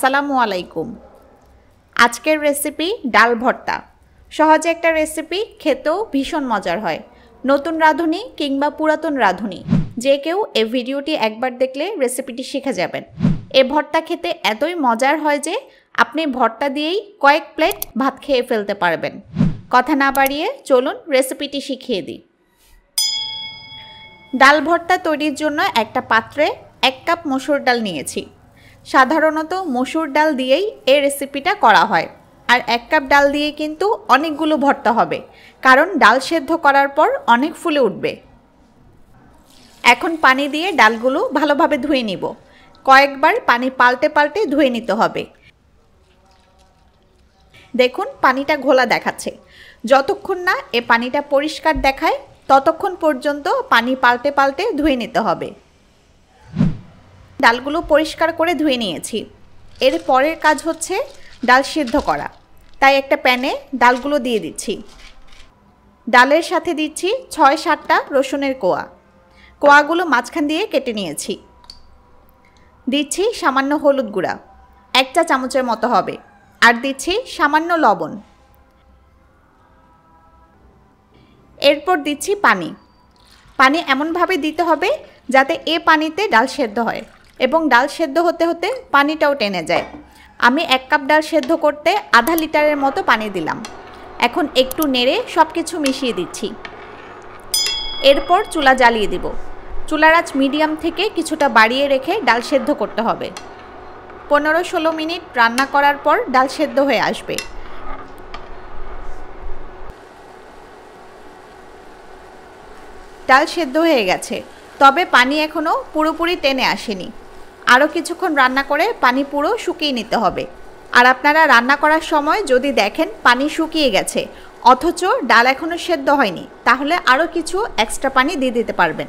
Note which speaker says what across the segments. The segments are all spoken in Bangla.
Speaker 1: আসসালামু আলাইকুম। আজকের রেসিপি ডাল ভর্তা। সহজ একটা রেসিপি, খেতেও ভীষণ মজার হয়। নতুন রাঁধুনি কিংবা পুরাতন রাঁধুনি যে কেউ এই ভিডিওটি একবার দেখলে রেসিপিটি শিখে যাবেন। এই ভর্তা খেতে এতই মজার হয় যে আপনি ভর্তা দিয়েই কয়েক প্লেট ভাত খেয়ে ফেলতে পারবেন। কথা না বাড়িয়ে চলুন রেসিপিটি শিখিয়ে দিই। ডাল ভর্তা তৈরির জন্য একটা পাত্রে 1 কাপ মসুর ডাল নিয়েছি। সাধারণত মসুর ডাল দিয়েই এই রেসিপিটা করা হয়, আর 1 কাপ ডাল দিয়ে কিন্তু অনেকগুলো ভর্তা হবে, কারণ ডাল সেদ্ধ করার পর অনেক ফুলে উঠবে। এখন পানি দিয়ে ডালগুলো ভালোভাবে ধুয়ে নিব। কয়েকবার পানি পাল্টে পাল্টে ধুয়ে নিতে হবে। দেখুন পানিটা ঘোলা দেখাচ্ছে। যতক্ষণ না এ পানিটা পরিষ্কার দেখায় ততক্ষণ পর্যন্ত পানি পাল্টে পাল্টে ধুয়ে নিতে হবে। ডালগুলো পরিষ্কার করে ধুয়ে নিয়েছি। এর পরের কাজ হচ্ছে ডাল সিদ্ধ করা। তাই একটা প্যানে ডালগুলো দিয়ে দিচ্ছি। ডালের সাথে দিচ্ছি 6-7টা রসুনের কোয়া। কোয়াগুলো মাঝখান দিয়ে কেটে নিয়েছি। দিচ্ছি সামান্য হলুদ গুঁড়া, 1 চা চামচের মতো হবে, আর দিচ্ছি সামান্য লবণ। এরপর দিচ্ছি পানি। পানি এমনভাবে দিতে হবে যাতে এ পানিতে ডাল সেদ্ধ হয় এবং ডাল সেদ্ধ হতে হতে পানিটাও টেনে যায়। আমি 1 কাপ ডাল সেদ্ধ করতে আধা লিটারের মতো পানি দিলাম। এখন একটু নেড়ে সব কিছু মিশিয়ে দিচ্ছি। এরপর চুলা জ্বালিয়ে দিব। চুলার আঁচ মিডিয়াম থেকে কিছুটা বাড়িয়ে রেখে ডাল সেদ্ধ করতে হবে। 15-16 মিনিট রান্না করার পর ডাল সেদ্ধ হয়ে আসবে। ডাল সেদ্ধ হয়ে গেছে, তবে পানি এখনও পুরোপুরি টেনে আসেনি। আরও কিছুক্ষণ রান্না করে পানি পুরো শুকিয়ে নিতে হবে। আর আপনারা রান্না করার সময় যদি দেখেন পানি শুকিয়ে গেছে অথচ ডাল এখনও সেদ্ধ হয়নি, তাহলে আরও কিছু এক্সট্রা পানি দিয়ে দিতে পারবেন।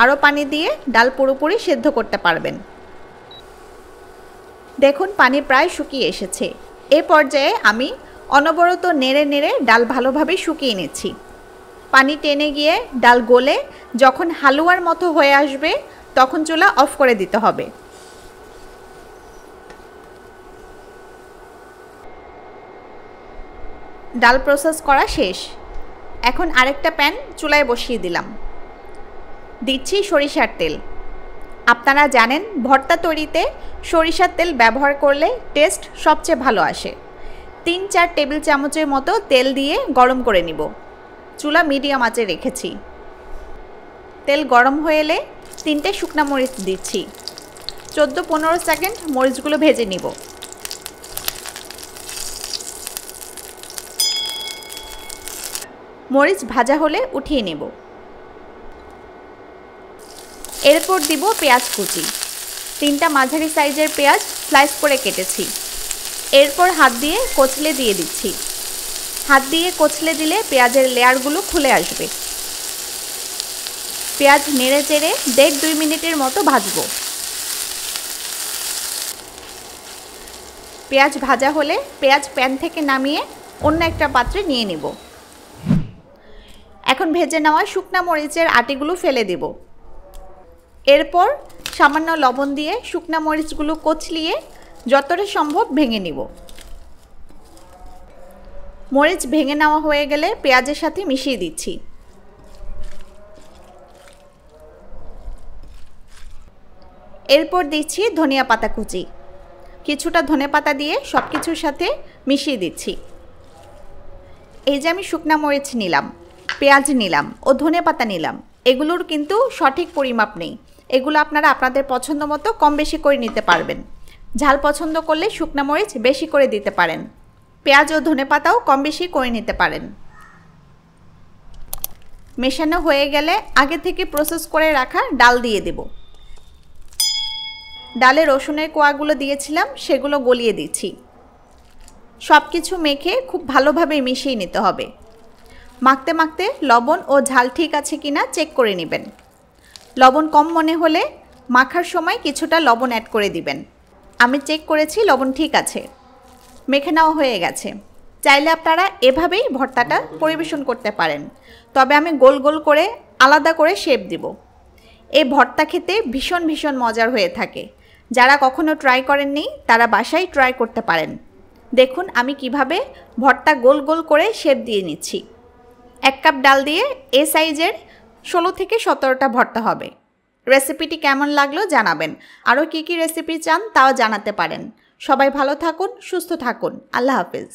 Speaker 1: আরও পানি দিয়ে ডাল পুরোপুরি সেদ্ধ করতে পারবেন। দেখুন পানি প্রায় শুকিয়ে এসেছে। এ পর্যায়ে আমি অনবরত নেড়ে নেড়ে ডাল ভালোভাবে শুকিয়ে নিচ্ছি। পানি টেনে গিয়ে ডাল গলে যখন হালুয়ার মতো হয়ে আসবে তখন চুলা অফ করে দিতে হবে। ডাল প্রসেস করা শেষ। এখন আরেকটা প্যান চুলায় বসিয়ে দিলাম। দিচ্ছি সরিষার তেল। আপনারা জানেন ভর্তা তৈরিতে সরিষার তেল ব্যবহার করলে টেস্ট সবচেয়ে ভালো আসে। 3-4 টেবিল চামচের মতো তেল দিয়ে গরম করে নিব। চুলা মিডিয়াম আঁচে রেখেছি। তেল গরম হয়ে এলে 3টে শুকনা মরিচ দিচ্ছি। 14-15 সেকেন্ড মরিচগুলো ভেজে নিব। মরিচ ভাজা হলে উঠিয়ে নেব। এরপর দিব পেঁয়াজ কুচি। 3টা মাঝারি সাইজের পেঁয়াজ স্লাইস করে কেটেছি। এরপর হাত দিয়ে কচলে দিয়ে দিচ্ছি। হাত দিয়ে কচলে দিলে পেঁয়াজের লেয়ারগুলো খুলে আসবে। পেঁয়াজ নেড়ে চেড়ে 1.5-2 মিনিটের মতো ভাজবো। পেঁয়াজ ভাজা হলে পেঁয়াজ প্যান থেকে নামিয়ে অন্য একটা পাত্রে নিয়ে নেব। এখন ভেজে নেওয়া শুকনা মরিচের আটিগুলো ফেলে দেব। এরপর সামান্য লবণ দিয়ে শুকনা মরিচগুলো কচলিয়ে যতটা সম্ভব ভেঙে নিব। মরিচ ভেঙে নেওয়া হয়ে গেলে পেঁয়াজের সাথে মিশিয়ে দিচ্ছি। এরপর দিচ্ছি ধনিয়া পাতা কুচি। কিছুটা ধনেপাতা দিয়ে সব কিছুর সাথে মিশিয়ে দিচ্ছি। এই যে আমি শুকনা মরিচ নিলাম, পেঁয়াজ নিলাম ও ধনেপাতা নিলাম, এগুলোর কিন্তু সঠিক পরিমাপ নেই। এগুলো আপনারা আপনাদের পছন্দ মতো কম বেশি করে নিতে পারবেন। ঝাল পছন্দ করলে শুকনা মরিচ বেশি করে দিতে পারেন। পেঁয়াজ ও ধনেপাতাও কম বেশি করে নিতে পারেন। মেশানো হয়ে গেলে আগে থেকে প্রসেস করে রাখা ডাল দিয়ে দেব। ডালে রসুনের কোয়াগুলো দিয়েছিলাম সেগুলো গলিয়ে দিচ্ছি। সব কিছু মেখে খুব ভালোভাবে মিশিয়ে নিতে হবে। মাখতে মাখতে লবণ ও ঝাল ঠিক আছে কিনা চেক করে নেবেন। লবণ কম মনে হলে মাখার সময় কিছুটা লবণ অ্যাড করে দিবেন। আমি চেক করেছি লবণ ঠিক আছে। মেখে নেওয়া হয়ে গেছে। চাইলে আপনারা এভাবেই ভর্তাটা পরিবেশন করতে পারেন, তবে আমি গোল গোল করে আলাদা করে শেপ দিব। এই ভর্তা খেতে ভীষণ ভীষণ মজার হয়ে থাকে। যারা কখনো ট্রাই করেননি তারা বাসায় ট্রাই করতে পারেন। দেখুন আমি কিভাবে ভর্তা গোল গোল করে শেপ দিয়ে নিচ্ছি। 1 কাপ ডাল দিয়ে এ সাইজের 16 থেকে 17টা ভর্তা হবে। রেসিপিটি কেমন লাগলো জানাবেন। আরও কী কী রেসিপি চান তাও জানাতে পারেন। সবাই ভালো থাকুন, সুস্থ থাকুন। আল্লাহ হাফেজ।